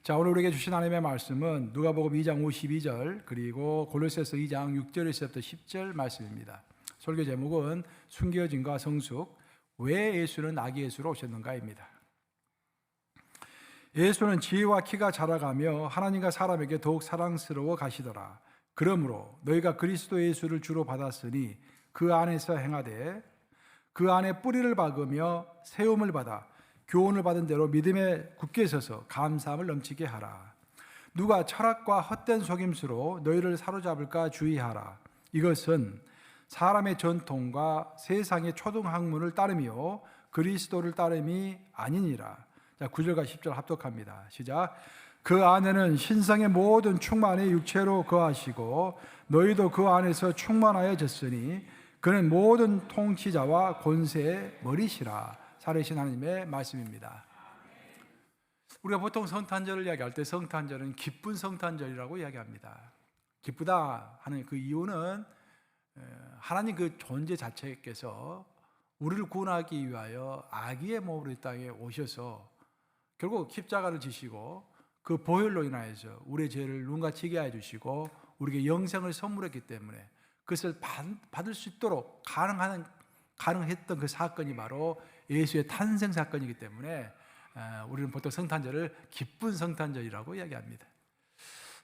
자, 오늘 우리에게 주신 하나님의 말씀은 누가복음 2장 52절 그리고 골로새서 2장 6절에서부터 10절 말씀입니다. 설교 제목은 숨겨짐과 성숙, 왜 예수는 아기 예수로 오셨는가입니다. 예수는 지혜와 키가 자라가며 하나님과 사람에게 더욱 사랑스러워 가시더라. 그러므로 너희가 그리스도 예수를 주로 받았으니 그 안에서 행하되 그 안에 뿌리를 박으며 세움을 받아 교훈을 받은 대로 믿음에 굳게 서서 감사함을 넘치게 하라. 누가 철학과 헛된 속임수로 너희를 사로잡을까 주의하라. 이것은 사람의 전통과 세상의 초등학문을 따르며 그리스도를 따름이 아니니라. 자, 9절과 10절 합독합니다. 시작. 그 안에는 신성의 모든 충만이 육체로 거하시고 너희도 그 안에서 충만하여졌으니 그는 모든 통치자와 권세의 머리시라. 살아계신 하나님의 말씀입니다. 우리가 보통 성탄절을 이야기할 때 성탄절은 기쁜 성탄절이라고 이야기합니다. 기쁘다 하는 그 이유는 하나님 그 존재 자체께서 우리를 구원하기 위하여 아기의 몸으로 이 땅에 오셔서 결국 십자가를 지시고 그 보혈로 인하여서 우리의 죄를 눈과 치게 해주시고 우리에게 영생을 선물했기 때문에 그것을 받을 수 있도록 가능했던 그 사건이 바로 예수의 탄생 사건이기 때문에 우리는 보통 성탄절을 기쁜 성탄절이라고 이야기합니다.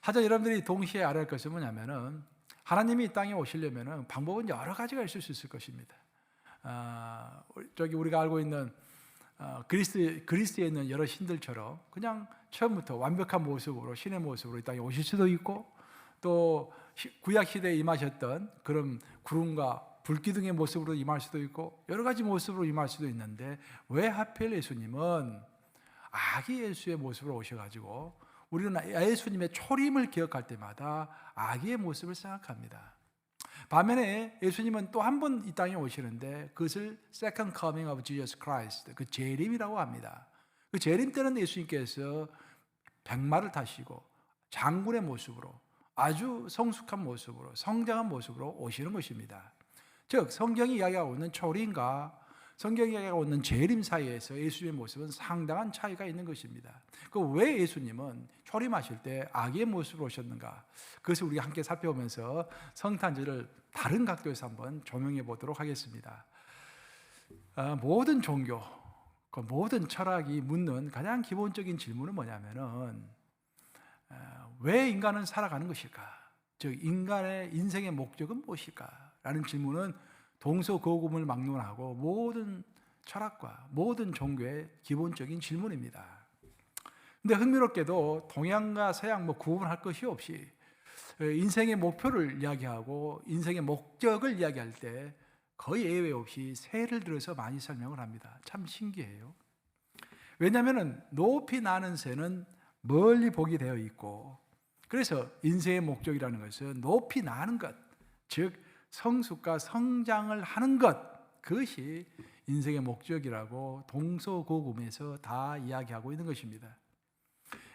하지만 여러분들이 동시에 알아야 할 것은 뭐냐면은 하나님이 이 땅에 오시려면은 방법은 여러 가지가 있을 수 있을 것입니다. 우리가 알고 있는 그리스에 있는 여러 신들처럼 그냥 처음부터 완벽한 모습으로 신의 모습으로 이 땅에 오실 수도 있고 또 구약 시대에 임하셨던 그런 구름과 불기둥의 모습으로 임할 수도 있고 여러 가지 모습으로 임할 수도 있는데 왜 하필 예수님은 아기 예수의 모습으로 오셔가지고 우리는 예수님의 초림을 기억할 때마다 아기의 모습을 생각합니다. 반면에 예수님은 또 한 번 이 땅에 오시는데 그것을 Second Coming of Jesus Christ, 그 재림이라고 합니다. 그 재림 때는 예수님께서 백마를 타시고 장군의 모습으로 아주 성숙한 모습으로 성장한 모습으로 오시는 것입니다. 즉 성경이 이야기하고 있는 초림과 성경이 이야기하고 있는 재림 사이에서 예수님의 모습은 상당한 차이가 있는 것입니다. 왜 예수님은 초림하실 때 아기의 모습으로 오셨는가? 그것을 우리가 함께 살펴보면서 성탄절을 다른 각도에서 한번 조명해 보도록 하겠습니다. 모든 종교, 모든 철학이 묻는 가장 기본적인 질문은 뭐냐면은 왜 인간은 살아가는 것일까? 즉 인간의 인생의 목적은 무엇일까? 라는 질문은 동서고금을 막론하고 모든 철학과 모든 종교의 기본적인 질문입니다. 그런데 흥미롭게도 동양과 서양 구분할 것이 없이 인생의 목표를 이야기하고 인생의 목적을 이야기할 때 거의 예외 없이 새를 들어서 많이 설명을 합니다. 참 신기해요. 왜냐하면 높이 나는 새는 멀리 보게 되어 있고 그래서 인생의 목적이라는 것은 높이 나는 것, 즉 성숙과 성장을 하는 것, 그것이 인생의 목적이라고 동서고금에서 다 이야기하고 있는 것입니다.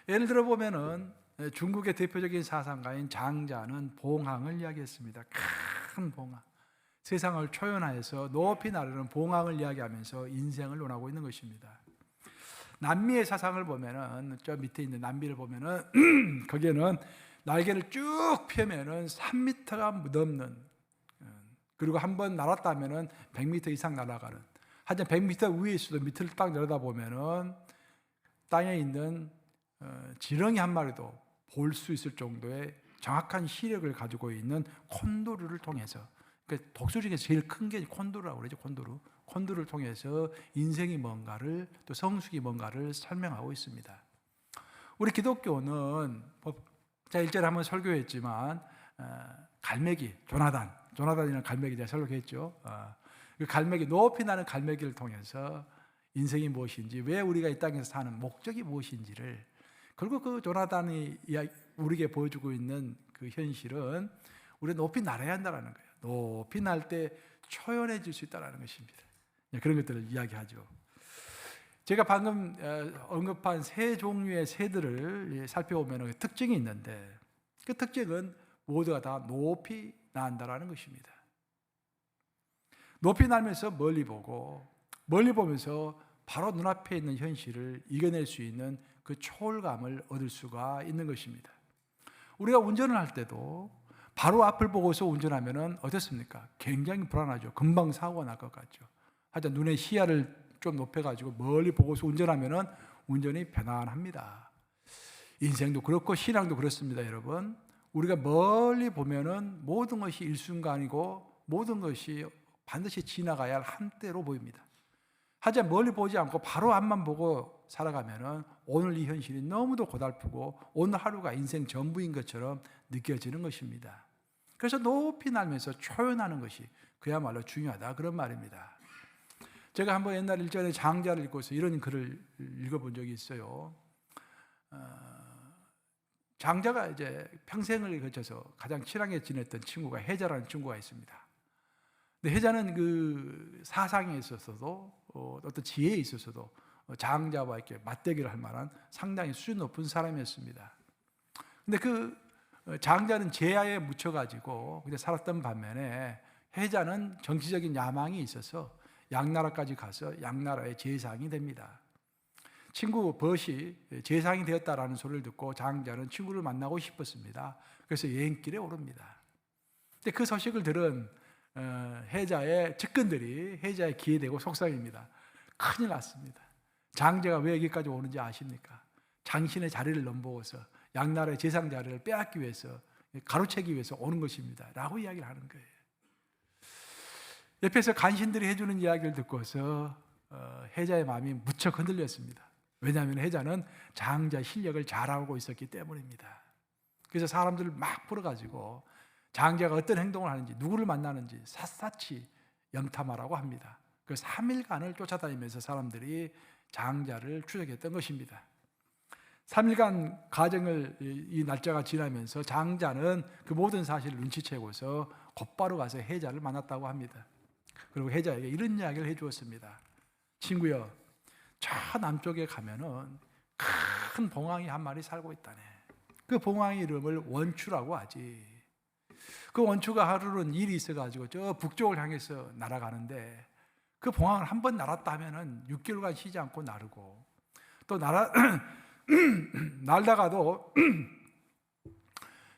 예를 들어 보면은 중국의 대표적인 사상가인 장자는 봉황을 이야기했습니다. 큰 봉황, 세상을 초연하여서 높이 나르는 봉황을 이야기하면서 인생을 논하고 있는 것입니다. 남미의 사상을 보면은 저 밑에 있는 남미를 보면은 거기에는 날개를 쭉 펴면은 3m가 넘는 그리고 한번 날았다면은 100m 이상 날아가는 하여튼 100m 위에 있어도 밑을 딱 내려다보면은 땅에 있는 지렁이 한 마리도 볼 수 있을 정도의 정확한 시력을 가지고 있는 콘도르를 통해서 그러니까 독수 중에서 제일 큰 게 콘도르라고 그러죠. 콘도르를 통해서 인생이 뭔가를 또 성숙이 뭔가를 설명하고 있습니다. 우리 기독교는 자 1절에 한번 설교했지만 갈매기 조나단이라는 갈매기 제가 설교했죠. 그 갈매기 높이 나는 갈매기를 통해서 인생이 무엇인지 왜 우리가 이 땅에서 사는 목적이 무엇인지를 결국 그 조나단이 우리에게 보여주고 있는 그 현실은 우리가 높이 날아야 한다는 거예요. 높이 날 때 초연해질 수 있다는 것입니다. 그런 것들을 이야기하죠. 제가 방금 언급한 세 종류의 새들을 살펴보면 특징이 있는데 그 특징은 모두가 다 높이 난다라는 것입니다. 높이 날면서 멀리 보면서 바로 눈앞에 있는 현실을 이겨낼 수 있는 그 초월감을 얻을 수가 있는 것입니다. 우리가 운전을 할 때도 바로 앞을 보고서 운전하면은 어떻습니까? 굉장히 불안하죠. 금방 사고가 날 것 같죠. 하여튼 눈의 시야를 좀 높여가지고 멀리 보고서 운전하면은 운전이 편안합니다. 인생도 그렇고 신앙도 그렇습니다, 여러분. 우리가 멀리 보면은 모든 것이 일순간이고 모든 것이 반드시 지나가야 할 한때로 보입니다. 하지만 멀리 보지 않고 바로 앞만 보고 살아가면은 오늘 이 현실이 너무도 고달프고 오늘 하루가 인생 전부인 것처럼 느껴지는 것입니다. 그래서 높이 날면서 초연하는 것이 그야말로 중요하다, 그런 말입니다. 제가 한번 옛날 일전에 장자를 읽고서 이런 글을 읽어본 적이 있어요. 장자가 이제 평생을 거쳐서 가장 친하게 지냈던 친구가 해자라는 친구가 있습니다. 근데 해자는 그 사상에 있어서도 어떤 지혜에 있어서도 장자와 이렇게 맞대결을 할 만한 상당히 수준 높은 사람이었습니다. 근데 그 장자는 제야에 묻혀가지고 그냥 살았던 반면에 해자는 정치적인 야망이 있어서 양나라까지 가서 양나라의 제상이 됩니다. 친구 벗이 제상이 되었다라는 소리를 듣고 장자는 친구를 만나고 싶었습니다. 그래서 여행길에 오릅니다. 근데 그 소식을 들은 해자의 측근들이 해자의 귀에 대고 속상입니다. 큰일 났습니다. 장자가 왜 여기까지 오는지 아십니까? 당신의 자리를 넘보고서 양나라의 제상 자리를 빼앗기 위해서, 가로채기 위해서 오는 것입니다 라고 이야기를 하는 거예요. 옆에서 간신들이 해주는 이야기를 듣고서 해자의 마음이 무척 흔들렸습니다. 왜냐하면 해자는 장자의 실력을 잘 알고 있었기 때문입니다. 그래서 사람들을 막 풀어가지고 장자가 어떤 행동을 하는지, 누구를 만나는지 샅샅이 염탐하라고 합니다. 그 3일간을 쫓아다니면서 사람들이 장자를 추적했던 것입니다. 3일간 가정을 이 날짜가 지나면서 장자는 그 모든 사실을 눈치채고서 곧바로 가서 해자를 만났다고 합니다. 그리고 해자에게 이런 이야기를 해주었습니다. 친구여, 저 남쪽에 가면은 큰 봉황이 한 마리 살고 있다네. 그 봉황의 이름을 원추라고 하지. 그 원추가 하루는 일이 있어가지고 저 북쪽을 향해서 날아가는데 그 봉황을 한 번 날았다 하면은 6개월간 쉬지 않고 나르고 또 날다가도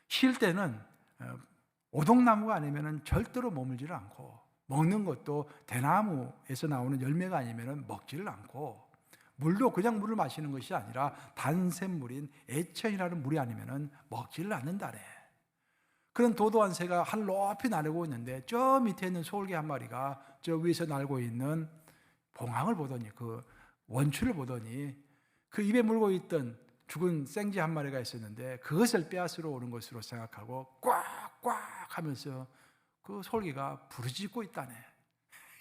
쉴 때는 오동나무가 아니면은 절대로 머물지를 않고 먹는 것도 대나무에서 나오는 열매가 아니면은 먹지를 않고 물도 그냥 물을 마시는 것이 아니라 단샘물인 애천이라는 물이 아니면은 먹지를 않는다네. 그런 도도한 새가 하늘 높이 날고 있는데 저 밑에 있는 소울개 한 마리가 저 위에서 날고 있는 봉황을 보더니, 그 원추를 보더니 그 입에 물고 있던 죽은 생쥐 한 마리가 있었는데 그것을 빼앗으러 오는 것으로 생각하고 꽉꽉 하면서 그 소울개가 부르짖고 있다네.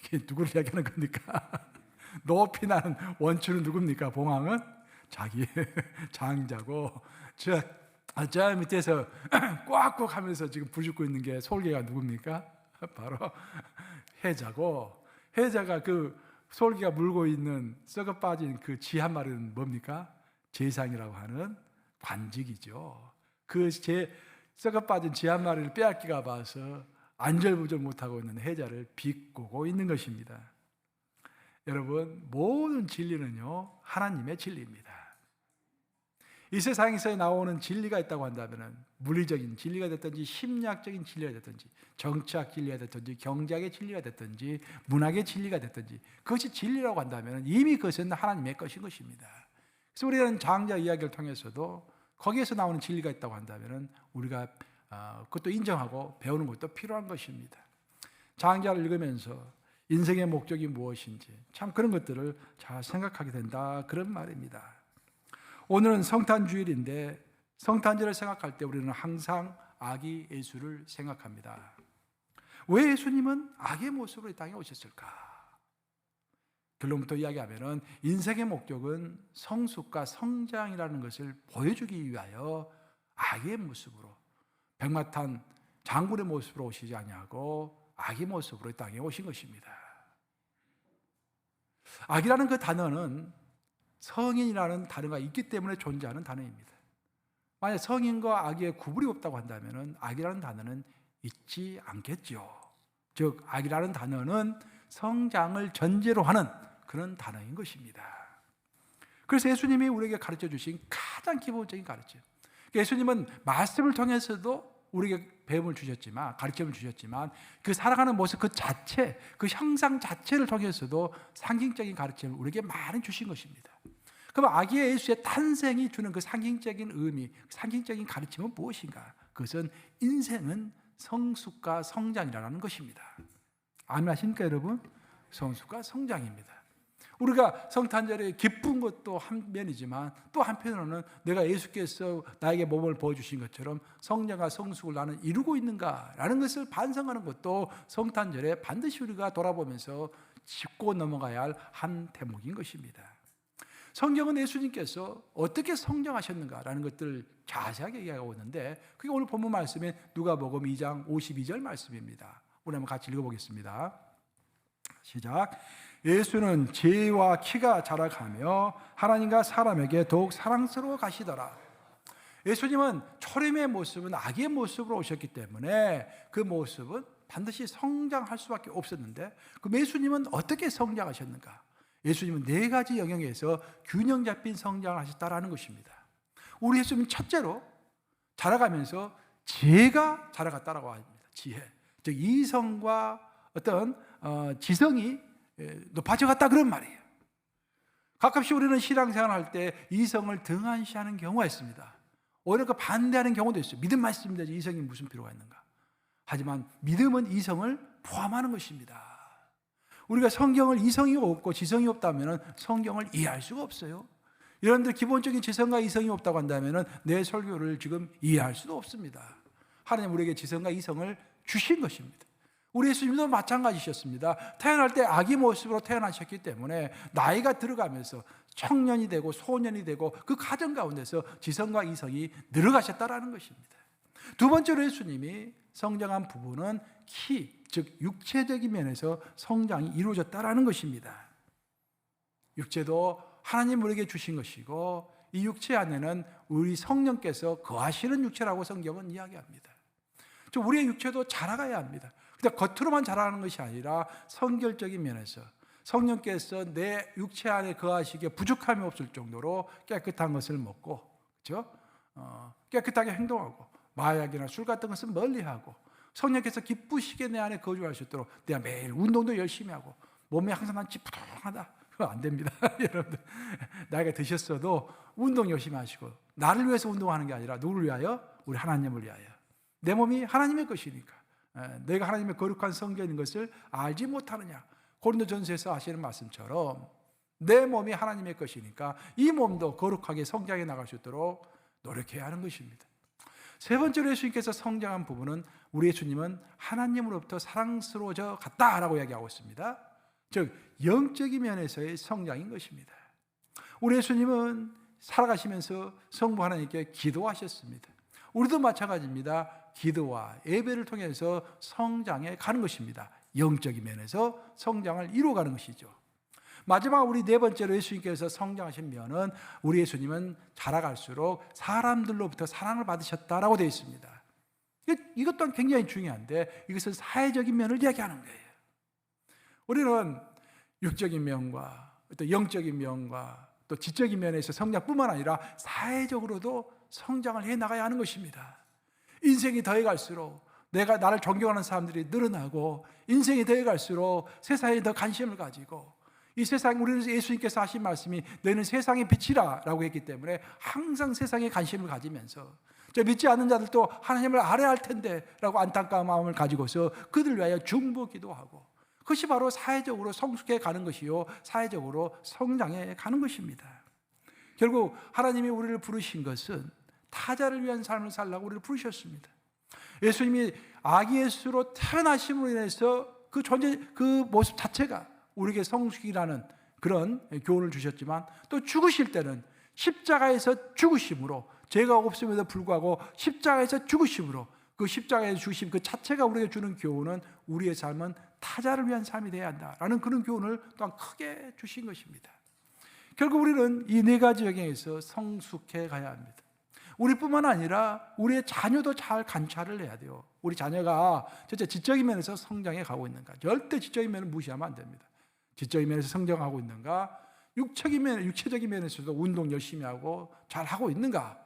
이게 누구를 이야기하는 겁니까? 높이 나는 원추는 누굽니까? 봉황은 자기 장자고 저 밑에서 꽉꽉 하면서 지금 부르짖고 있는 게 소울개가 누굽니까? 바로 해자고, 해자가 그 소울개가 물고 있는 썩어 빠진 그 쥐 한 마리는 뭡니까? 제상이라고 하는 관직이죠. 그 썩어 빠진 쥐 한 마리를 빼앗기가 봐서 안절부절 못하고 있는 해자를 비꼬고 있는 것입니다. 여러분, 모든 진리는요 하나님의 진리입니다. 이 세상에서 나오는 진리가 있다고 한다면 물리적인 진리가 됐든지 심리학적인 진리가 됐든지 정치학 진리가 됐든지 경제학의 진리가 됐든지 문학의 진리가 됐든지 그것이 진리라고 한다면 이미 그것은 하나님의 것인 것입니다. 그래서 우리는 장자 이야기를 통해서도 거기에서 나오는 진리가 있다고 한다면 우리가 그것도 인정하고 배우는 것도 필요한 것입니다. 장자를 읽으면서 인생의 목적이 무엇인지 참 그런 것들을 잘 생각하게 된다, 그런 말입니다. 오늘은 성탄주일인데 성탄절을 생각할 때 우리는 항상 아기 예수를 생각합니다. 왜 예수님은 아기의 모습으로 이 땅에 오셨을까? 결론부터 이야기하면 인생의 목적은 성숙과 성장이라는 것을 보여주기 위하여 아기의 모습으로, 백마탄 장군의 모습으로 오시지 아니하고 아기 모습으로 이 땅에 오신 것입니다. 아기라는 그 단어는 성인이라는 단어가 있기 때문에 존재하는 단어입니다. 만약 성인과 아기의 구분이 없다고 한다면 아기라는 단어는 있지 않겠죠. 즉 아기라는 단어는 성장을 전제로 하는 그런 단어인 것입니다. 그래서 예수님이 우리에게 가르쳐 주신 가장 기본적인 가르침. 예수님은 말씀을 통해서도 우리에게 배움을 주셨지만, 가르침을 주셨지만, 그 살아가는 모습 그 자체, 그 형상 자체를 통해서도 상징적인 가르침을 우리에게 많이 주신 것입니다. 그럼 아기 예수의 탄생이 주는 그 상징적인 의미, 상징적인 가르침은 무엇인가? 그것은 인생은 성숙과 성장이라는 것입니다. 아멘 하십니까 여러분? 성숙과 성장입니다. 우리가 성탄절에 기쁜 것도 한 면이지만 또 한편으로는 내가 예수께서 나에게 몸을 보여주신 것처럼 성장과 성숙을 나는 이루고 있는가라는 것을 반성하는 것도 성탄절에 반드시 우리가 돌아보면서 짚고 넘어가야 할 한 대목인 것입니다. 성경은 예수님께서 어떻게 성장하셨는가라는 것들을 자세하게 얘기하고 있는데 그게 오늘 본문 말씀인 누가복음 2장 52절 말씀입니다. 우리 한번 같이 읽어보겠습니다. 시작. 예수는 지혜와 키가 자라가며 하나님과 사람에게 더욱 사랑스러워 가시더라. 예수님은 초림의 모습은 아기의 모습으로 오셨기 때문에 그 모습은 반드시 성장할 수밖에 없었는데 그럼 예수님은 어떻게 성장하셨는가? 예수님은 4가지 영역에서 균형 잡힌 성장을 하셨다라는 것입니다. 우리 예수님은 첫째로 자라가면서 지혜가 자라갔다라고 합니다. 지혜, 즉 이성과 어떤 지성이 높아져갔다 그런 말이에요. 가끔씩 우리는 신앙생활을 할 때 이성을 등한시하는 경우가 있습니다. 오히려 그 반대하는 경우도 있어요. 믿음만 있으면 되지 이성이 무슨 필요가 있는가. 하지만 믿음은 이성을 포함하는 것입니다. 우리가 성경을 이성이 없고 지성이 없다면 성경을 이해할 수가 없어요. 여러분들 기본적인 지성과 이성이 없다고 한다면 내 설교를 지금 이해할 수도 없습니다. 하나님 우리에게 지성과 이성을 주신 것입니다. 우리 예수님도 마찬가지셨습니다. 태어날 때 아기 모습으로 태어나셨기 때문에 나이가 들어가면서 청년이 되고 소년이 되고 그 과정 가운데서 지성과 이성이 늘어가셨다라는 것입니다. 두 번째로 예수님이 성장한 부분은 키, 즉 육체적인 면에서 성장이 이루어졌다라는 것입니다. 육체도 하나님 우리에게 주신 것이고 이 육체 안에는 우리 성령께서 거하시는 육체라고 성경은 이야기합니다. 우리의 육체도 자라가야 합니다. 근데 겉으로만 자라는 것이 아니라 성결적인 면에서 성령께서 내 육체 안에 거하시기에 부족함이 없을 정도로 깨끗한 것을 먹고, 그렇죠? 깨끗하게 행동하고 마약이나 술 같은 것은 멀리하고 성령께서 기쁘시게 내 안에 거주할 수 있도록 내가 매일 운동도 열심히 하고 몸이 항상 난 찌뿌둥하다. 그거 안 됩니다. 여러분들 나이가 드셨어도 운동 열심히 하시고 나를 위해서 운동하는 게 아니라 누구를 위하여? 우리 하나님을 위하여. 내 몸이 하나님의 것이니까. 내가 하나님의 거룩한 성전인 것을 알지 못하느냐. 고린도전서에서 하시는 말씀처럼 내 몸이 하나님의 것이니까 이 몸도 거룩하게 성장해 나갈 수 있도록 노력해야 하는 것입니다. 세 번째로 예수님께서 성장한 부분은 우리 예수님은 하나님으로부터 사랑스러워져 갔다라고 이야기하고 있습니다. 즉 영적인 면에서의 성장인 것입니다. 우리 예수님은 살아가시면서 성부 하나님께 기도하셨습니다. 우리도 마찬가지입니다. 기도와 예배를 통해서 성장해 가는 것입니다. 영적인 면에서 성장을 이루어가는 것이죠. 마지막 우리 네 번째로 예수님께서 성장하신 면은 우리 예수님은 자라갈수록 사람들로부터 사랑을 받으셨다라고 되어 있습니다. 이것 또한 굉장히 중요한데 이것은 사회적인 면을 이야기하는 거예요. 우리는 육적인 면과 또 영적인 면과 또 지적인 면에서 성장뿐만 아니라 사회적으로도 성장을 해 나가야 하는 것입니다. 인생이 더해갈수록 내가 나를 존경하는 사람들이 늘어나고 인생이 더해갈수록 세상에 더 관심을 가지고 이 세상 우리는 예수님께서 하신 말씀이 너희는 세상의 빛이라 라고 했기 때문에 항상 세상에 관심을 가지면서 저 믿지 않는 자들도 하나님을 알아야 할 텐데 라고 안타까운 마음을 가지고서 그들 위하여 중보기도 하고 그것이 바로 사회적으로 성숙해 가는 것이요 사회적으로 성장해 가는 것입니다. 결국 하나님이 우리를 부르신 것은 타자를 위한 삶을 살라고 우리를 부르셨습니다. 예수님이 아기 예수로 태어나심으로 인해서 그 존재, 그 모습 자체가 우리에게 성숙이라는 그런 교훈을 주셨지만 또 죽으실 때는 십자가에서 죽으심으로 죄가 없음에도 불구하고 십자가에서 죽으심으로 그 십자가에서 죽으심 그 자체가 우리에게 주는 교훈은 우리의 삶은 타자를 위한 삶이 되어야 한다라는 그런 교훈을 또한 크게 주신 것입니다. 결국 우리는 이 네 가지 영역에서 성숙해 가야 합니다. 우리뿐만 아니라 우리의 자녀도 잘 관찰을 해야 돼요. 우리 자녀가 진짜 지적인 면에서 성장해 가고 있는가. 절대 지적인 면을 무시하면 안 됩니다. 지적인 면에서 성장하고 있는가. 육체적인 면에서도 운동 열심히 하고 잘 하고 있는가?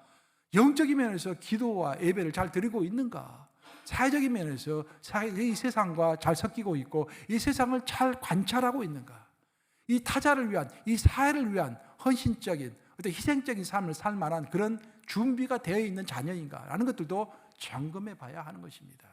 영적인 면에서 기도와 예배를 잘 드리고 있는가? 사회적인 면에서 이 세상과 잘 섞이고 있고 이 세상을 잘 관찰하고 있는가? 이 타자를 위한, 이 사회를 위한 헌신적인, 어떤 희생적인 삶을 살 만한 그런 준비가 되어 있는 자녀인가라는 것들도 점검해 봐야 하는 것입니다.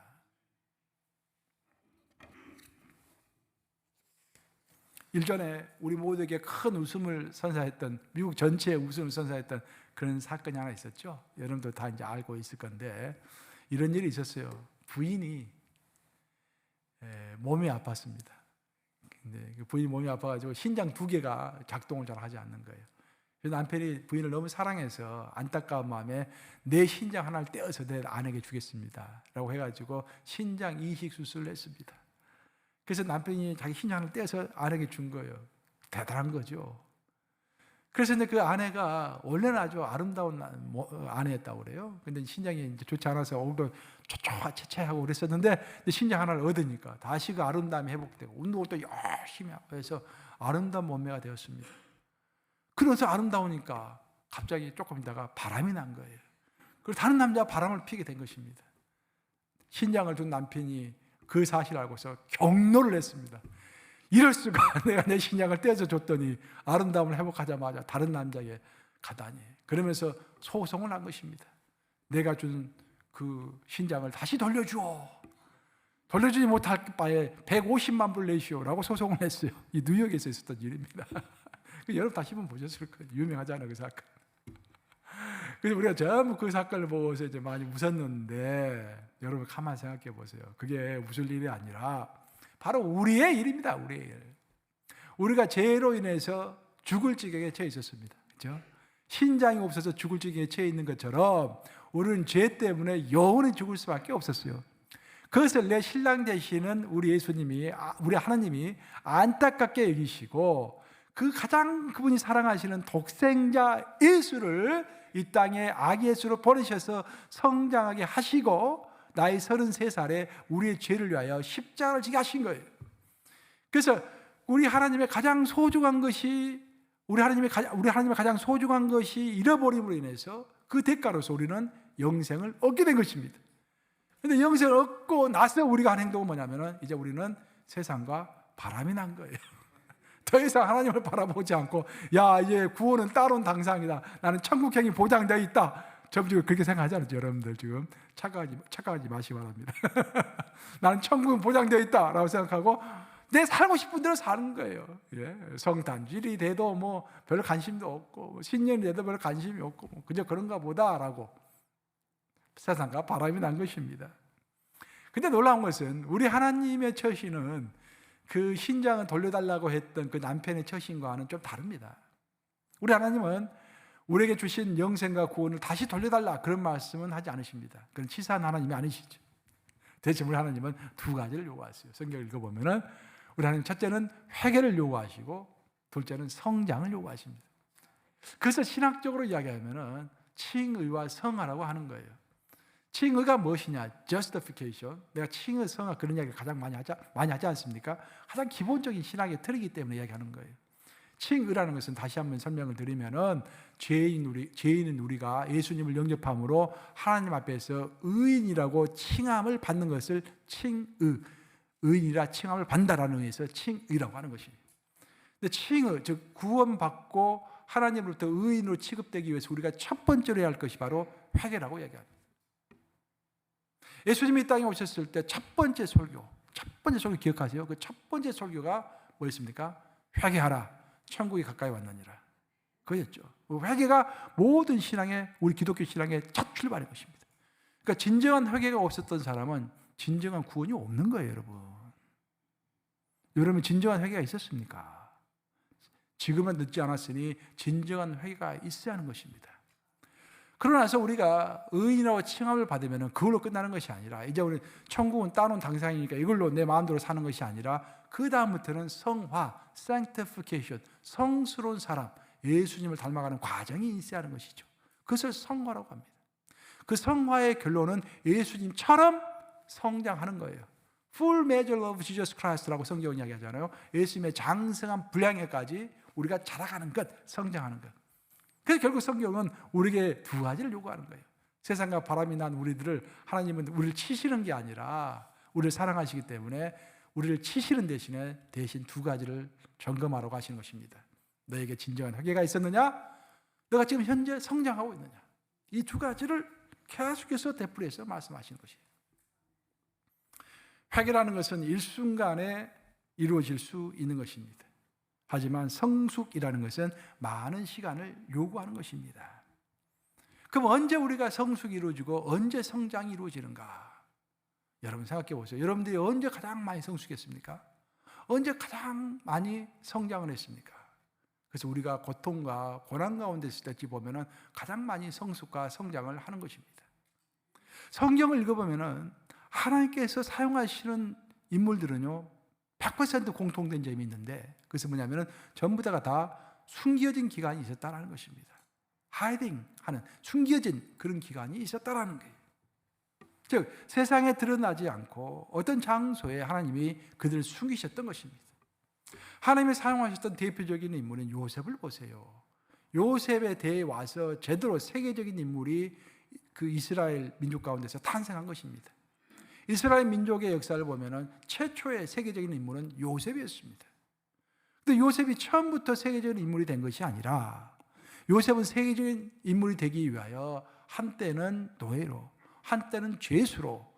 일전에 우리 모두에게 큰 웃음을 선사했던, 미국 전체에 웃음을 선사했던 그런 사건이 하나 있었죠. 여러분도 다 이제 알고 있을 건데, 이런 일이 있었어요. 부인이 몸이 아팠습니다. 근데 부인이 몸이 아파가지고 신장 2개가 작동을 잘 하지 않는 거예요. 그래서 남편이 부인을 너무 사랑해서 안타까운 마음에 내 신장 하나를 떼어서 내 아내에게 주겠습니다 라고 해가지고 신장 이식 수술을 했습니다. 그래서 남편이 자기 신장을 떼어서 아내에게 준 거예요. 대단한 거죠. 그래서 근데 그 아내가 원래는 아주 아름다운 아내였다고 그래요. 근데 신장이 이제 좋지 않아서 얼굴도 초초화채채하고 그랬었는데 신장 하나를 얻으니까 다시 그 아름다움이 회복되고 운동을 또 열심히 하고 해서 아름다운 몸매가 되었습니다. 그러면서 아름다우니까 갑자기 조금 있다가 바람이 난 거예요. 그리고 다른 남자가 바람을 피게 된 것입니다. 신장을 준 남편이 그 사실을 알고서 경로를 했습니다. 이럴 수가, 내가 내 신장을 떼어서 줬더니 아름다움을 회복하자마자 다른 남자에게 가다니. 그러면서 소송을 한 것입니다. 내가 준 그 신장을 다시 돌려주오. 돌려주지 못할 바에 150만 불 내시오라고 소송을 했어요. 이 뉴욕에서 있었던 일입니다. 여러분 다시 한번 보셨을 거예요. 유명하잖아요, 그 사건. 그래서 우리가 전부 그 사건을 보고서 이제 많이 웃었는데, 여러분 가만히 생각해 보세요. 그게 웃을 일이 아니라 바로 우리의 일입니다. 우리의 일. 우리가 죄로 인해서 죽을 지경에 처해 있었습니다. 그렇죠? 신장이 없어서 죽을 지경에 처해 있는 것처럼 우리는 죄 때문에 영원히 죽을 수밖에 없었어요. 그것을 내 신랑 되시는 우리 예수님이, 우리 하나님이 안타깝게 여기시고 그 가장 그분이 사랑하시는 독생자 예수를 이 땅에 아기 예수로 보내셔서 성장하게 하시고 나이 33살에 우리의 죄를 위하여 십자가를 지게 하신 거예요. 그래서 우리 하나님의 가장 소중한 것이, 우리 하나님의 가장 소중한 것이 잃어버림으로 인해서 그 대가로서 우리는 영생을 얻게 된 것입니다. 그런데 영생을 얻고 나서 우리가 한 행동은 뭐냐면은 이제 우리는 세상과 바람이 난 거예요. 더 이상 하나님을 바라보지 않고, 야, 이제 구원은 따로는 당상이다. 나는 천국행이 보장되어 있다. 저 지금 그렇게 생각하지 않죠, 여러분들 지금 착각하지 마시기 바랍니다. 나는 천국은 보장되어 있다라고 생각하고 내 살고 싶은 대로 사는 거예요. 예, 성탄절이 돼도 뭐 별 관심도 없고, 신년이 돼도 별 관심이 없고, 뭐 그저 그런가 보다라고 세상과 바람이 난 것입니다. 근데 놀라운 것은 우리 하나님의 처신은 그 신장을 돌려달라고 했던 그 남편의 처신과는 좀 다릅니다. 우리 하나님은 우리에게 주신 영생과 구원을 다시 돌려달라 그런 말씀은 하지 않으십니다. 그건 치사한 하나님이 아니시죠. 대신 우리 하나님은 2가지를 요구하세요. 성경을 읽어보면은 우리 하나님 첫째는 회개를 요구하시고 둘째는 성장을 요구하십니다. 그래서 신학적으로 이야기하면은 칭의와 성화라고 하는 거예요. 칭의가 무엇이냐? justification. 내가 칭의, 성화 그런 이야기를 가장 많이 하지 않습니까? 가장 기본적인 신학의 틀이기 때문에 이야기하는 거예요. 칭의라는 것은 다시 한번 설명을 드리면은 죄인인 우리가 예수님을 영접함으로 하나님 앞에서 의인이라고 칭함을 받는 것을 칭의, 의인이라 칭함을 받는다라는 의미에서 칭의라고 하는 것입니다. 근데 칭의, 즉 구원받고 하나님으로부터 의인으로 취급되기 위해서 우리가 첫 번째로 해야 할 것이 바로 회개라고 이야기합니다. 예수님이 이 땅에 오셨을 때 첫 번째 설교 기억하세요? 그 첫 번째 설교가 뭐였습니까? 회개하라, 천국이 가까이 왔느니라. 그였죠. 회개가 모든 신앙의, 우리 기독교 신앙의 첫 출발인 것입니다. 그러니까 진정한 회개가 없었던 사람은 진정한 구원이 없는 거예요, 여러분. 여러분 진정한 회개가 있었습니까? 지금은 늦지 않았으니 진정한 회개가 있어야 하는 것입니다. 그러고 나서 우리가 의인이라고 칭함을 받으면 그걸로 끝나는 것이 아니라 이제 우리 천국은 따놓은 당상이니까 이걸로 내 마음대로 사는 것이 아니라 그 다음부터는 성화, sanctification, 성스러운 사람, 예수님을 닮아가는 과정이 있어야 하는 것이죠. 그것을 성화라고 합니다. 그 성화의 결론은 예수님처럼 성장하는 거예요. Full measure of Jesus Christ라고 성경은 이야기하잖아요. 예수님의 장성한 분량에까지 우리가 자라가는 것, 성장하는 것. 그래서 결국 성경은 우리에게 두 가지를 요구하는 거예요. 세상과 바람이 난 우리들을, 하나님은 우리를 치시는 게 아니라 우리를 사랑하시기 때문에 우리를 치시는 대신 두 가지를 점검하라고 하시는 것입니다. 너에게 진정한 회개가 있었느냐? 너가 지금 현재 성장하고 있느냐? 이 두 가지를 계속해서 되풀이해서 말씀하시는 것이에요. 회개라는 것은 일순간에 이루어질 수 있는 것입니다. 하지만 성숙이라는 것은 많은 시간을 요구하는 것입니다. 그럼 언제 우리가 성숙이 이루어지고 언제 성장이 이루어지는가? 여러분 생각해 보세요. 여러분들이 언제 가장 많이 성숙했습니까? 언제 가장 많이 성장을 했습니까? 그래서 우리가 고통과 고난 가운데 있을 때 보면은 가장 많이 성숙과 성장을 하는 것입니다. 성경을 읽어보면은 하나님께서 사용하시는 인물들은요 100% 공통된 점이 있는데, 그것은 뭐냐면은 전부 다 숨겨진 기간이 있었다라는 것입니다. 하이딩 하는 숨겨진 그런 기간이 있었다라는 거예요. 즉 세상에 드러나지 않고 어떤 장소에 하나님이 그들을 숨기셨던 것입니다. 하나님이 사용하셨던 대표적인 인물은 요셉을 보세요. 요셉에 대해 와서 제대로 세계적인 인물이 그 이스라엘 민족 가운데서 탄생한 것입니다. 이스라엘 민족의 역사를 보면은 최초의 세계적인 인물은 요셉이었습니다. 근데 요셉이 처음부터 세계적인 인물이 된 것이 아니라 요셉은 세계적인 인물이 되기 위하여 한때는 노예로, 한때는 죄수로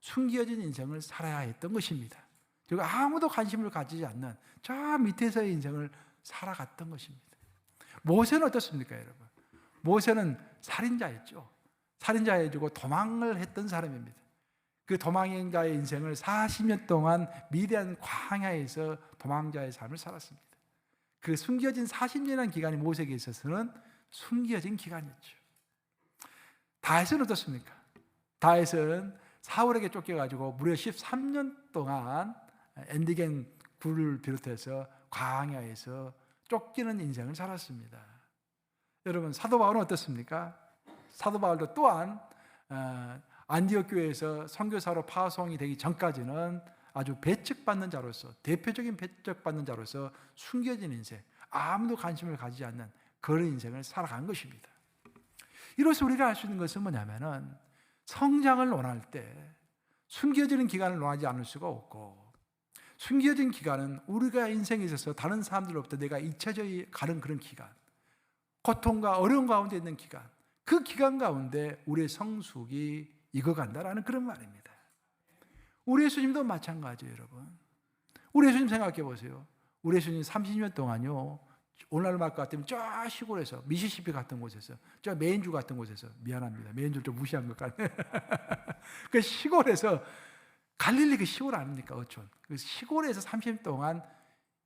숨겨진 인생을 살아야 했던 것입니다. 그리고 아무도 관심을 가지지 않는 저 밑에서의 인생을 살아갔던 것입니다. 모세는 어떻습니까, 여러분? 모세는 살인자였죠. 살인자여지고 도망을 했던 사람입니다. 그 도망자의 인생을 40년 동안 미디안 광야에서 도망자의 삶을 살았습니다. 그 숨겨진 40년이라는 기간이 모세에게 있어서는 숨겨진 기간이었죠. 다윗은 어떻습니까? 다윗은 사울에게 쫓겨가지고 무려 13년 동안 엔디겐 굴을 비롯해서 광야에서 쫓기는 인생을 살았습니다. 여러분 사도 바울은 어떻습니까? 사도 바울도 또한 안디옥 교회에서 선교사로 파송이 되기 전까지는 아주 배척받는 자로서, 대표적인 배척받는 자로서 숨겨진 인생, 아무도 관심을 가지지 않는 그런 인생을 살아간 것입니다. 이로써 우리가 알 수 있는 것은 뭐냐면은 성장을 원할 때 숨겨지는 기간을 원하지 않을 수가 없고, 숨겨진 기간은 우리가 인생에 있어서 다른 사람들로부터 내가 잊혀져 가는 그런 기간, 고통과 어려움 가운데 있는 기간, 그 기간 가운데 우리의 성숙이 익어간다라는 그런 말입니다. 우리 예수님도 마찬가지예요, 여러분. 우리 예수님 생각해 보세요. 우리 예수님 30년 동안요, 오늘날 말 것 같으면 저 시골에서, 미시시피 같은 곳에서, 저 메인주 같은 곳에서, 미안합니다. 메인주를 좀 무시한 것 같네. 그 시골에서, 갈릴리 그 시골 아닙니까? 어촌. 그 시골에서 30년 동안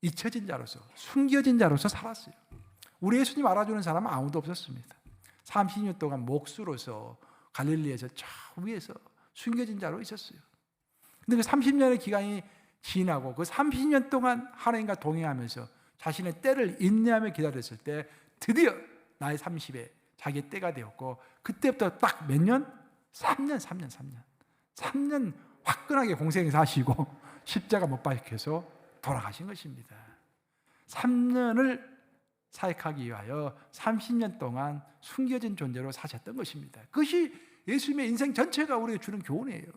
잊혀진 자로서, 숨겨진 자로서 살았어요. 우리 예수님 알아주는 사람은 아무도 없었습니다. 30년 동안 목수로서 갈릴리에서 저 위에서 숨겨진 자로 있었어요. 근데 그 30년의 기간이 지나고 그 30년 동안 하나님과 동행하면서 자신의 때를 인내하며 기다렸을 때 드디어 나이 30에 자기의 때가 되었고, 그때부터 딱 몇 년? 3년 화끈하게 공생에 사시고 십자가 못 박혀서 돌아가신 것입니다. 3년을 사역하기 위하여 30년 동안 숨겨진 존재로 사셨던 것입니다. 그것이 예수님의 인생 전체가 우리에게 주는 교훈이에요.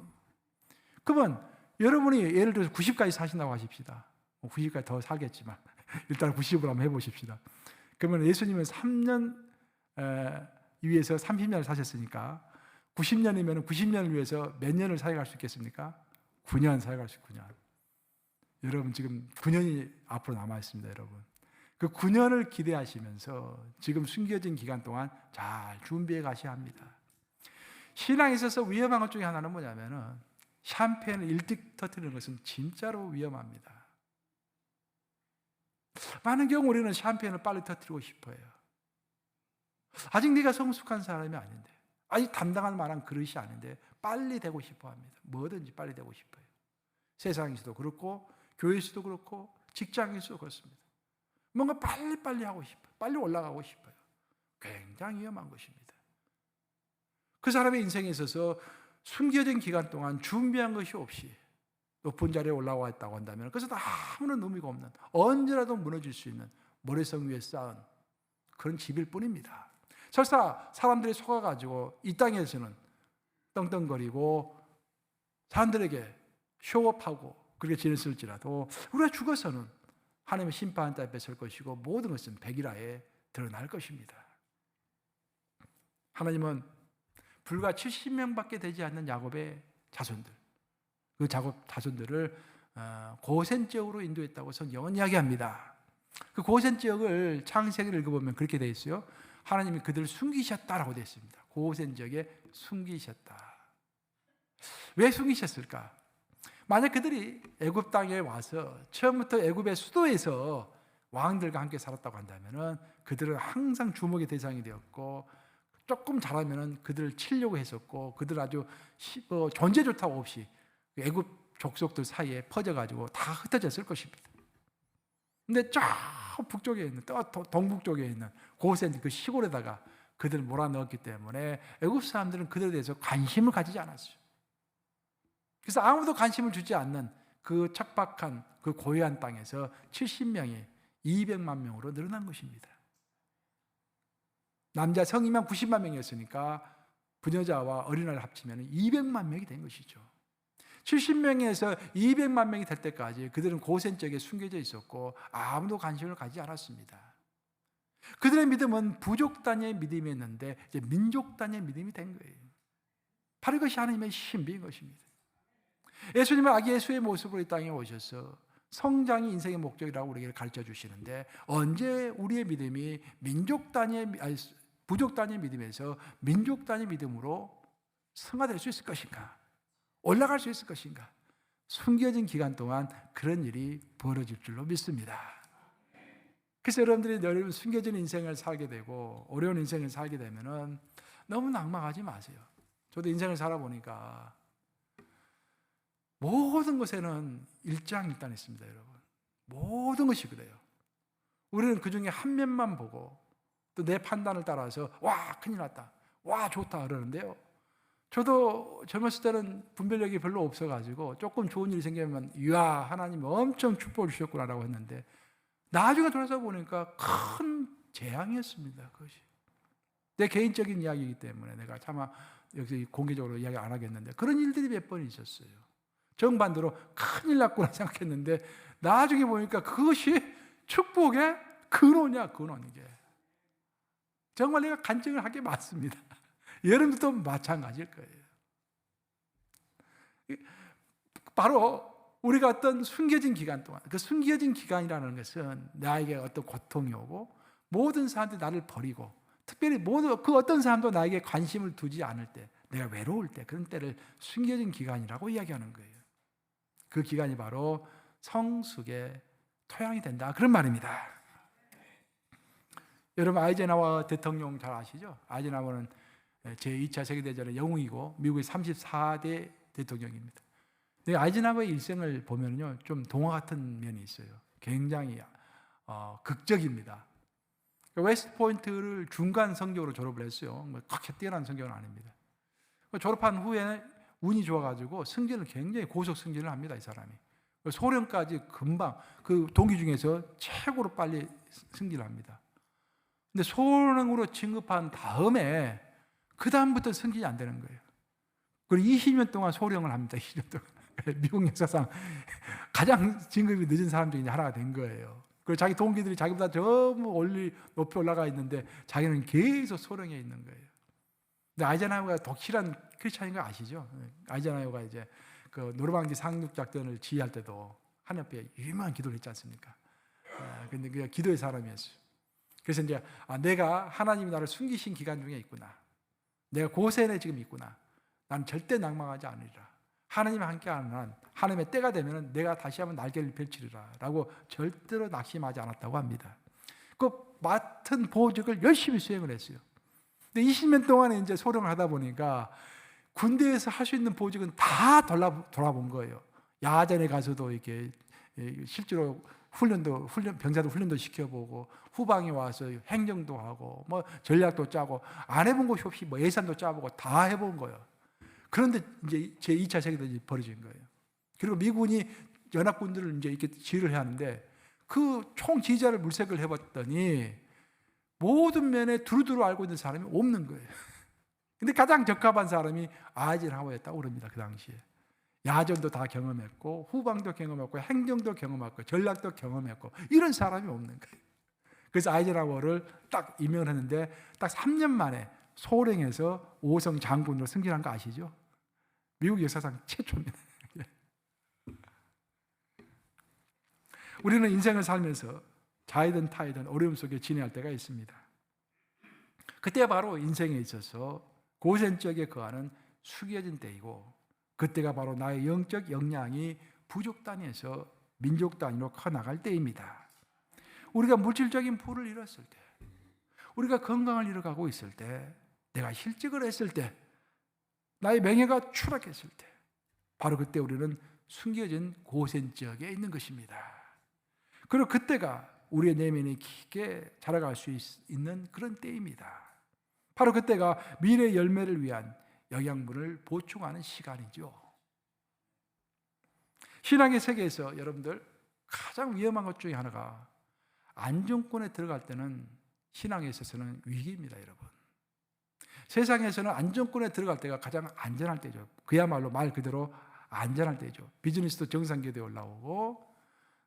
그러면 여러분이 예를 들어서 90까지 사신다고 하십시다. 90까지 더 살겠지만 일단 90으로 한번 해보십시다. 그러면 예수님은 3년 위해서 30년을 사셨으니까 90년이면 90년을 위해서 몇 년을 사역할 수 있겠습니까? 9년 사역할 수 있군요. 여러분 지금 9년이 앞으로 남아있습니다. 여러분 그 9년을 기대하시면서 지금 숨겨진 기간 동안 잘 준비해 가셔야 합니다. 신앙에 있어서 위험한 것 중에 하나는 뭐냐면은 샴페인을 일찍 터뜨리는 것은 진짜로 위험합니다. 많은 경우 우리는 샴페인을 빨리 터뜨리고 싶어요. 아직 네가 성숙한 사람이 아닌데, 아직 담당할 만한 그릇이 아닌데 빨리 되고 싶어 합니다. 뭐든지 빨리 되고 싶어요. 세상에서도 그렇고 교회에서도 그렇고 직장에서도 그렇습니다. 뭔가 빨리빨리 하고 싶어요. 빨리 올라가고 싶어요. 굉장히 위험한 것입니다. 그 사람의 인생에 있어서 숨겨진 기간 동안 준비한 것이 없이 높은 자리에 올라와 있다고 한다면 그것은 아무런 의미가 없는, 언제라도 무너질 수 있는 모래성 위에 쌓은 그런 집일 뿐입니다. 설사 사람들이 속아가지고 이 땅에서는 떵떵거리고 사람들에게 쇼업하고 그렇게 지냈을지라도 우리가 죽어서는 하나님의 심판 앞에 설 것이고 모든 것은 백일하에 드러날 것입니다. 하나님은 불과 70명밖에 되지 않는 야곱의 자손들, 그 야곱 자손들을 고센 지역으로 인도했다고 성경은 이야기합니다. 그 고센 지역을 창세기를 읽어보면 그렇게 되어 있어요. 하나님이 그들을 숨기셨다라고 되어 있습니다. 고센 지역에 숨기셨다. 왜 숨기셨을까? 만약 그들이 애굽 땅에 와서 처음부터 애굽의 수도에서 왕들과 함께 살았다고 한다면 그들은 항상 주목의 대상이 되었고 조금 잘하면 그들을 치려고 했었고 그들 아주 존재조차 없이 애굽 족속들 사이에 퍼져가지고 다 흩어졌을 것입니다. 근데 저 북쪽에 있는 또 동북쪽에 있는 고센 그 시골에다가 그들을 몰아넣었기 때문에 애굽 사람들은 그들에 대해서 관심을 가지지 않았어요. 그래서 아무도 관심을 주지 않는 그 척박한 그 고요한 땅에서 70명이 200만 명으로 늘어난 것입니다. 남자 성이면 90만 명이었으니까 부녀자와 어린아이를 합치면 200만 명이 된 것이죠. 70명에서 200만 명이 될 때까지 그들은 고센 지역에 숨겨져 있었고 아무도 관심을 가지지 않았습니다. 그들의 믿음은 부족 단위의 믿음이었는데 이제 민족 단위의 믿음이 된 거예요. 바로 이것이 하나님의 신비인 것입니다. 예수님은 아기 예수의 모습으로 이 땅에 오셔서 성장이 인생의 목적이라고 우리에게 가르쳐 주시는데 언제 우리의 믿음이 부족 단위의 믿음에서 민족 단위의 믿음으로 승화될 수 있을 것인가? 올라갈 수 있을 것인가? 숨겨진 기간 동안 그런 일이 벌어질 줄로 믿습니다. 그래서 여러분들이 숨겨진 인생을 살게 되고 어려운 인생을 살게 되면은 너무 낭망하지 마세요. 저도 인생을 살아보니까 모든 것에는 일장일단 있습니다, 여러분. 모든 것이 그래요. 우리는 그 중에 한 면만 보고 또 내 판단을 따라서 와 큰일 났다, 와 좋다 그러는데요. 저도 젊었을 때는 분별력이 별로 없어가지고 조금 좋은 일이 생기면 이야 하나님 엄청 축복을 주셨구나라고 했는데 나중에 돌아서 보니까 큰 재앙이었습니다. 그것이 내 개인적인 이야기이기 때문에 내가 차마 여기서 공개적으로 이야기 안 하겠는데 그런 일들이 몇 번 있었어요. 정반대로 큰일 났구나 생각했는데 나중에 보니까 그것이 축복의 근원이야, 근원. 이게 정말 내가 간증을 하게 맞습니다. 여러분도 마찬가지일 거예요. 바로 우리가 어떤 숨겨진 기간 동안, 그 숨겨진 기간이라는 것은 나에게 어떤 고통이 오고 모든 사람들이 나를 버리고 특별히 그 어떤 사람도 나에게 관심을 두지 않을 때, 내가 외로울 때, 그런 때를 숨겨진 기간이라고 이야기하는 거예요. 그 기간이 바로 성숙의 토양이 된다, 그런 말입니다. 여러분 아이젠하워 대통령 잘 아시죠? 아이젠하워는 제2차 세계대전의 영웅이고 미국의 34대 대통령입니다. 아이젠하워의 일생을 보면요, 좀 동화 같은 면이 있어요. 굉장히 극적입니다. 웨스트포인트를 중간 성적으로 졸업을 했어요. 그렇게 뛰어난 성적은 아닙니다. 졸업한 후에 운이 좋아가지고 승진을 굉장히 고속 승진을 합니다, 이 사람이. 소련까지 금방 그 동기 중에서 최고로 빨리 승진을 합니다. 근데 소령으로 진급한 다음에 그 다음부터 승진이 안 되는 거예요. 그리고 20년 동안 소령을 합니다. 20년 동안. 미국 역사상 가장 진급이 늦은 사람 중에 하나가 된 거예요. 그리고 자기 동기들이 자기보다 전부 높이 올라가 있는데 자기는 계속 소령에 있는 거예요. 근데 아이젠하워가 독실한 크리스찬인 거 아시죠? 아이젠하워가 이제 그 노르망디 상륙 작전을 지휘할 때도 하나님 앞에 유명한 기도를 했지 않습니까? 근데 그 기도의 사람이었어요. 그래서 이제 내가 하나님이 나를 숨기신 기간 중에 있구나. 내가 고센에 지금 있구나. 나는 절대 낭망하지 않으리라. 하나님이 함께하는 한 하나님의 때가 되면 내가 다시 한번 날개를 펼치리라 라고 절대로 낙심하지 않았다고 합니다. 그 맡은 보직을 열심히 수행을 했어요. 근데 20년 동안에 이제 소령을 하다 보니까 군대에서 할 수 있는 보직은 다 돌아본 거예요. 야전에 가서도 이렇게 실제로 병사도 훈련도 시켜보고 후방에 와서 행정도 하고 뭐 전략도 짜고 안 해본 것이 없이 뭐 예산도 짜보고 다 해본 거예요. 그런데 이제 제2차 세계대전이 벌어진 거예요. 그리고 미군이 연합군들을 이제 이렇게 지휘를 해야 하는데 그 총 지지자를 물색을 해봤더니 모든 면에 두루두루 알고 있는 사람이 없는 거예요. 근데 가장 적합한 사람이 아이젠하워였다고 그럽니다. 그 당시에. 야전도 다 경험했고 후방도 경험했고 행정도 경험했고 전략도 경험했고 이런 사람이 없는 거예요. 그래서 아이젠하워를 딱 임명을 했는데 딱 3년 만에 소령에서 5성 장군으로 승진한 거 아시죠? 미국 역사상 최초입니다. 우리는 인생을 살면서 자이든 타이든 어려움 속에 지내할 때가 있습니다. 그때 바로 인생에 있어서 고전적에 거하는 숙여진 때이고 그때가 바로 나의 영적 역량이 부족 단위에서 민족 단위로 커나갈 때입니다. 우리가 물질적인 부를 잃었을 때, 우리가 건강을 잃어가고 있을 때, 내가 실직을 했을 때, 나의 명예가 추락했을 때, 바로 그때 우리는 숨겨진 고센적에 있는 것입니다. 그리고 그때가 우리의 내면이 깊게 자라갈 수 있는 그런 때입니다. 바로 그때가 미래의 열매를 위한 영양분을 보충하는 시간이죠. 신앙의 세계에서 여러분들 가장 위험한 것 중에 하나가 안정권에 들어갈 때는 신앙에 있어서는 위기입니다, 여러분. 세상에서는 안정권에 들어갈 때가 가장 안전할 때죠. 그야말로 말 그대로 안전할 때죠. 비즈니스도 정상궤도에 올라오고,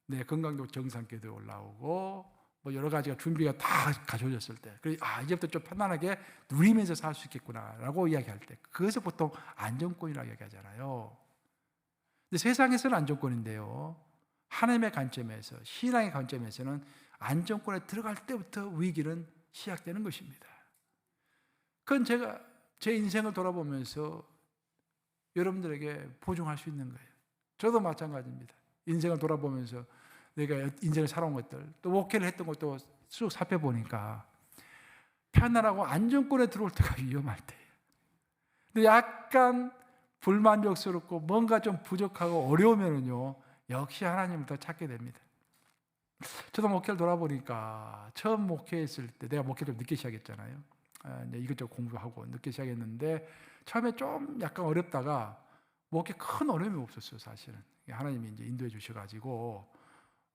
네, 건강도 정상궤도에 올라오고, 뭐 여러 가지가 준비가 다 갖춰졌을 때, 이제부터 좀 편안하게 누리면서 살 수 있겠구나라고 이야기할 때, 그것을 보통 안정권이라고 얘기하잖아요. 근데 세상에서는 안정권인데요, 하나님의 관점에서, 신앙의 관점에서는 안정권에 들어갈 때부터 위기는 시작되는 것입니다. 그건 제가 제 인생을 돌아보면서 여러분들에게 보증할 수 있는 거예요. 저도 마찬가지입니다. 인생을 돌아보면서 내가 인생을 살아온 것들, 또 목회를 했던 것도 쭉 살펴보니까 편안하고 안정권에 들어올 때가 위험할 때예요. 근데 약간 불만족스럽고 뭔가 좀 부족하고 어려우면은요, 역시 하나님을 더 찾게 됩니다. 저도 목회를 돌아보니까 처음 목회했을 때, 내가 목회 좀 늦게 시작했잖아요. 이제 이것저것 공부하고 늦게 시작했는데 처음에 좀 약간 어렵다가 목회 큰 어려움이 없었어요, 사실은. 하나님이 이제 인도해 주셔가지고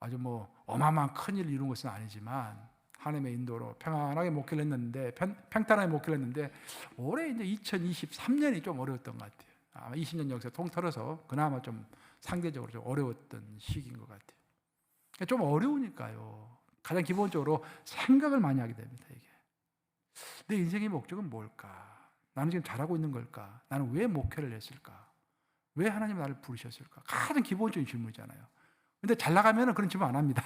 아주 뭐 어마어마한 큰일을 이룬 것은 아니지만 하나님의 인도로 평안하게 목회를 했는데, 평탄하게 목회를 했는데, 올해 이제 2023년이 좀 어려웠던 것 같아요. 아마 20년 역사 통틀어서 그나마 좀 상대적으로 좀 어려웠던 시기인 것 같아요. 좀 어려우니까요, 가장 기본적으로 생각을 많이 하게 됩니다. 이게 내 인생의 목적은 뭘까? 나는 지금 잘하고 있는 걸까? 나는 왜 목회를 했을까? 왜 하나님 나를 부르셨을까? 가장 기본적인 질문이잖아요. 근데 잘 나가면은 그런 질문 안 합니다.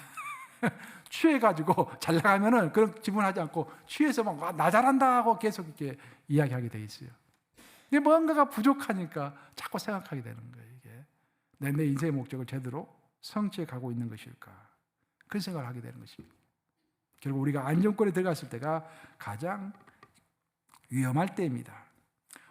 취해가지고 잘 나가면은 그런 질문하지 않고 취해서 막 나 잘한다 하고 계속 이렇게 이야기하게 돼 있어요. 이게 뭔가가 부족하니까 자꾸 생각하게 되는 거예요. 이게 내 인생의 목적을 제대로 성취해 가고 있는 것일까? 그런 생각을 하게 되는 것입니다. 결국 우리가 안정권에 들어갔을 때가 가장 위험할 때입니다.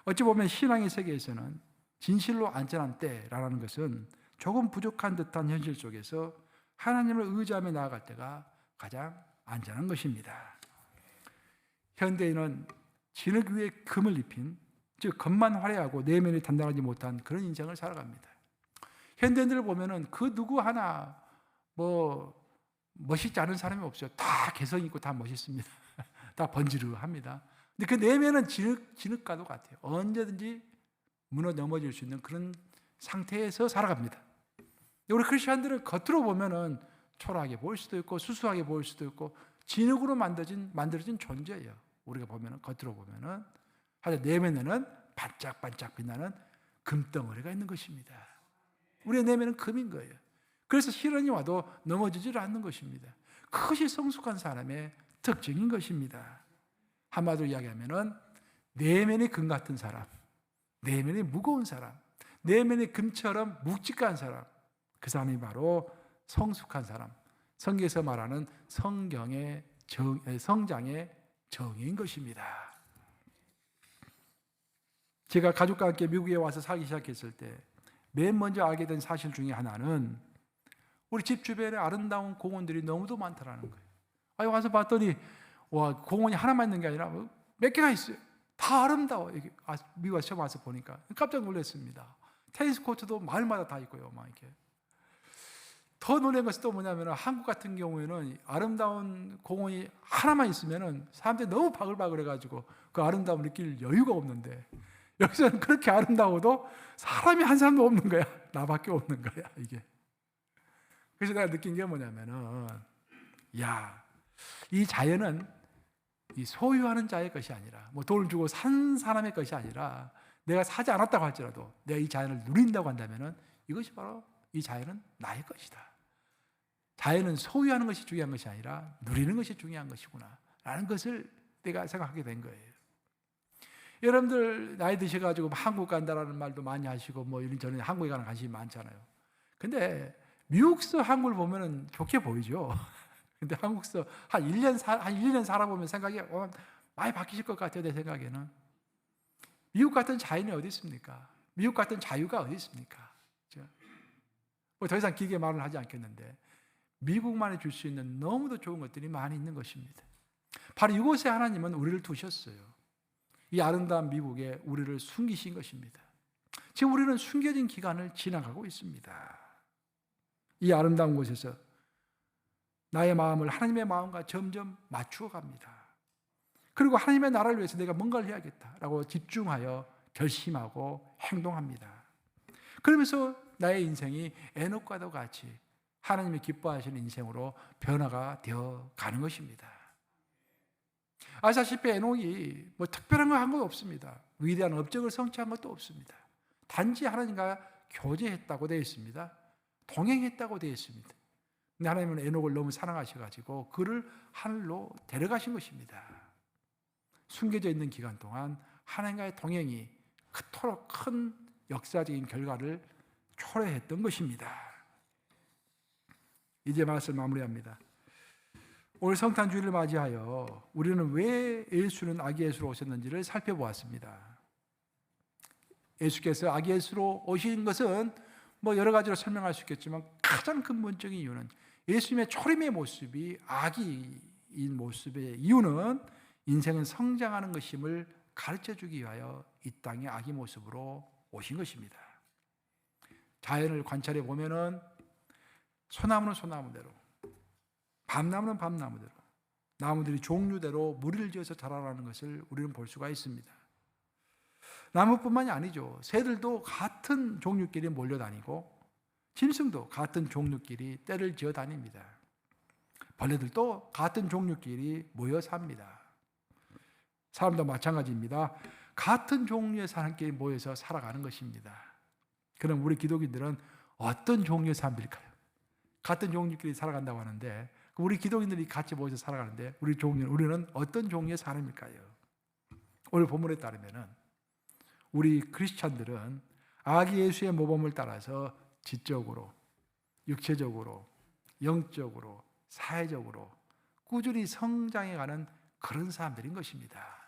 어찌 보면 신앙의 세계에서는 진실로 안전한 때라는 것은 조금 부족한 듯한 현실 속에서 하나님을 의지하며 나아갈 때가 가장 안전한 것입니다. 현대인은 진흙 위에 금을 입힌, 즉 겉만 화려하고 내면이 단단하지 못한 그런 인생을 살아갑니다. 현대인들을 보면은 그 누구 하나 뭐 멋있지 않은 사람이 없어요. 다 개성 있고 다 멋있습니다. 다 번지르합니다. 근데 그 내면은 진흙과도 같아요. 언제든지 무너 넘어질 수 있는 그런 상태에서 살아갑니다. 우리 크리스천들은 겉으로 보면은 초라하게 보일 수도 있고 수수하게 보일 수도 있고 진흙으로 만들어진 존재예요. 우리가 보면은 겉으로 보면은, 하여튼 내면에는 반짝반짝 빛나는 금덩어리가 있는 것입니다. 우리의 내면은 금인 거예요. 그래서 시련이 와도 넘어지질 않는 것입니다. 그것이 성숙한 사람의 특징인 것입니다. 한마디로 이야기하면은 내면이 금 같은 사람, 내면이 무거운 사람, 내면이 금처럼 묵직한 사람, 그 사람이 바로 성숙한 사람, 성경에서 말하는 성장의 정의인 것입니다. 제가 가족과 함께 미국에 와서 살기 시작했을 때 맨 먼저 알게 된 사실 중에 하나는 우리 집 주변에 아름다운 공원들이 너무도 많다라는 거예요. 와서 봤더니 와, 공원이 하나만 있는 게 아니라 몇 개가 있어요. 다 아름다워. 미국에 처음 와서 보니까 깜짝 놀랐습니다. 테니스 코트도 마을마다 다 있고요, 막 이렇게. 더 놀란 것은 또 뭐냐면 한국 같은 경우에는 아름다운 공원이 하나만 있으면 사람들이 너무 바글바글해가지고 그 아름다움을 느낄 여유가 없는데, 여기서는 그렇게 아름다워도 사람이 한 사람도 없는 거야. 나밖에 없는 거야, 이게. 그래서 내가 느낀 게 뭐냐면은, 이 자연은 이 소유하는 자의 것이 아니라, 뭐 돈을 주고 산 사람의 것이 아니라, 내가 사지 않았다고 할지라도 내가 이 자연을 누린다고 한다면은 이것이 바로 이 자연은 나의 것이다. 자연은 소유하는 것이 중요한 것이 아니라 누리는 것이 중요한 것이구나 라는 것을 내가 생각하게 된 거예요. 여러분들 나이 드셔가지고 한국 간다라는 말도 많이 하시고 뭐 저는 한국에 가는 관심이 많잖아요. 근데 미국서 한국을 보면은 좋게 보이죠. 근데 한국서 한 1년 살아보면 생각이 많이 바뀌실 것 같아요. 내 생각에는. 미국 같은 자연이 어디 있습니까? 미국 같은 자유가 어디 있습니까? 뭐 더 이상 길게 말을 하지 않겠는데, 미국만이 줄 수 있는 너무도 좋은 것들이 많이 있는 것입니다. 바로 이곳에 하나님은 우리를 두셨어요. 이 아름다운 미국에 우리를 숨기신 것입니다. 지금 우리는 숨겨진 기간을 지나가고 있습니다. 이 아름다운 곳에서 나의 마음을 하나님의 마음과 점점 맞추어 갑니다. 그리고 하나님의 나라를 위해서 내가 뭔가를 해야겠다라고 집중하여 결심하고 행동합니다. 그러면서 나의 인생이 에녹과도 같이 하나님이 기뻐하시는 인생으로 변화가 되어 가는 것입니다. 아시다시피 에녹이 뭐 특별한 거 한 것도 없습니다. 위대한 업적을 성취한 것도 없습니다. 단지 하나님과 교제했다고 되어 있습니다. 동행했다고 되어 있습니다. 근데 하나님은 에녹을 너무 사랑하셔가지고 그를 하늘로 데려가신 것입니다. 숨겨져 있는 기간 동안 하나님과의 동행이 그토록 큰 역사적인 결과를 초래했던 것입니다. 이제 말씀 마무리합니다. 오늘 성탄주일을 맞이하여 우리는 왜 예수는 아기 예수로 오셨는지를 살펴보았습니다. 예수께서 아기 예수로 오신 것은 뭐 여러 가지로 설명할 수 있겠지만 가장 근본적인 이유는 예수님의 초림의 모습이 아기인 모습의 이유는 인생은 성장하는 것임을 가르쳐주기 위하여 이 땅에 아기 모습으로 오신 것입니다. 자연을 관찰해 보면은 소나무는 소나무대로, 밤나무는 밤나무대로, 나무들이 종류대로 무리를 지어서 자라나는 것을 우리는 볼 수가 있습니다. 나무뿐만이 아니죠. 새들도 같은 종류끼리 몰려다니고 짐승도 같은 종류끼리 떼를 지어 다닙니다. 벌레들도 같은 종류끼리 모여 삽니다. 사람도 마찬가지입니다. 같은 종류의 사람끼리 모여서 살아가는 것입니다. 그럼 우리 기독인들은 어떤 종류의 사람들일까요? 같은 종류끼리 살아간다고 하는데, 우리 기독인들이 같이 모여서 살아가는데 우리는 어떤 종류의 사람일까요? 오늘 본문에 따르면 우리 크리스찬들은 아기 예수의 모범을 따라서 지적으로, 육체적으로, 영적으로, 사회적으로 꾸준히 성장해가는 그런 사람들인 것입니다.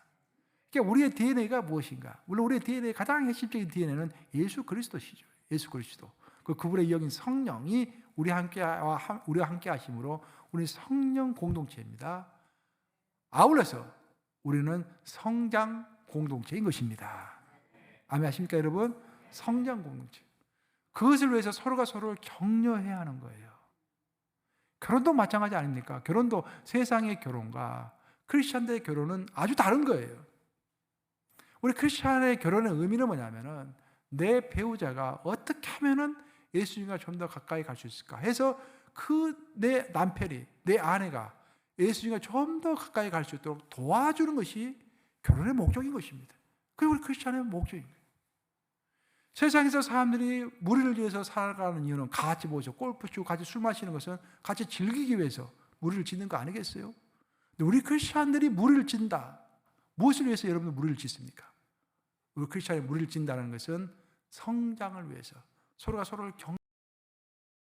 그러니까 우리의 DNA가 무엇인가? 물론 우리의 DNA 가장 핵심적인 DNA는 예수 그리스도시죠. 예수 그리스도. 그분의 영인 성령이 우리와 함께 하심으로 우리 성령 공동체입니다. 아울러서 우리는 성장 공동체인 것입니다. 아멘 하십니까, 여러분? 성장 공동체. 그것을 위해서 서로가 서로를 격려해야 하는 거예요. 결혼도 마찬가지 아닙니까? 결혼도 세상의 결혼과 크리스찬들의 결혼은 아주 다른 거예요. 우리 크리스찬의 결혼의 의미는 뭐냐면은 내 배우자가 어떻게 하면은 예수님과 좀 더 가까이 갈 수 있을까 해서 내 남편이, 내 아내가 예수님과 좀 더 가까이 갈 수 있도록 도와주는 것이 결혼의 목적인 것입니다. 그게 우리 크리스찬의 목적인 거예요. 세상에서 사람들이 무리를 지어서 살아가는 이유는 같이 모여서 골프 치고 같이 술 마시는 것은 같이 즐기기 위해서 무리를 짓는 거 아니겠어요? 근데 우리 크리스찬들이 무리를 짓는다. 무엇을 위해서 여러분들 무리를 짓습니까? 우리 크리스찬이 무리를 짓는다는 것은 성장을 위해서, 서로가 서로를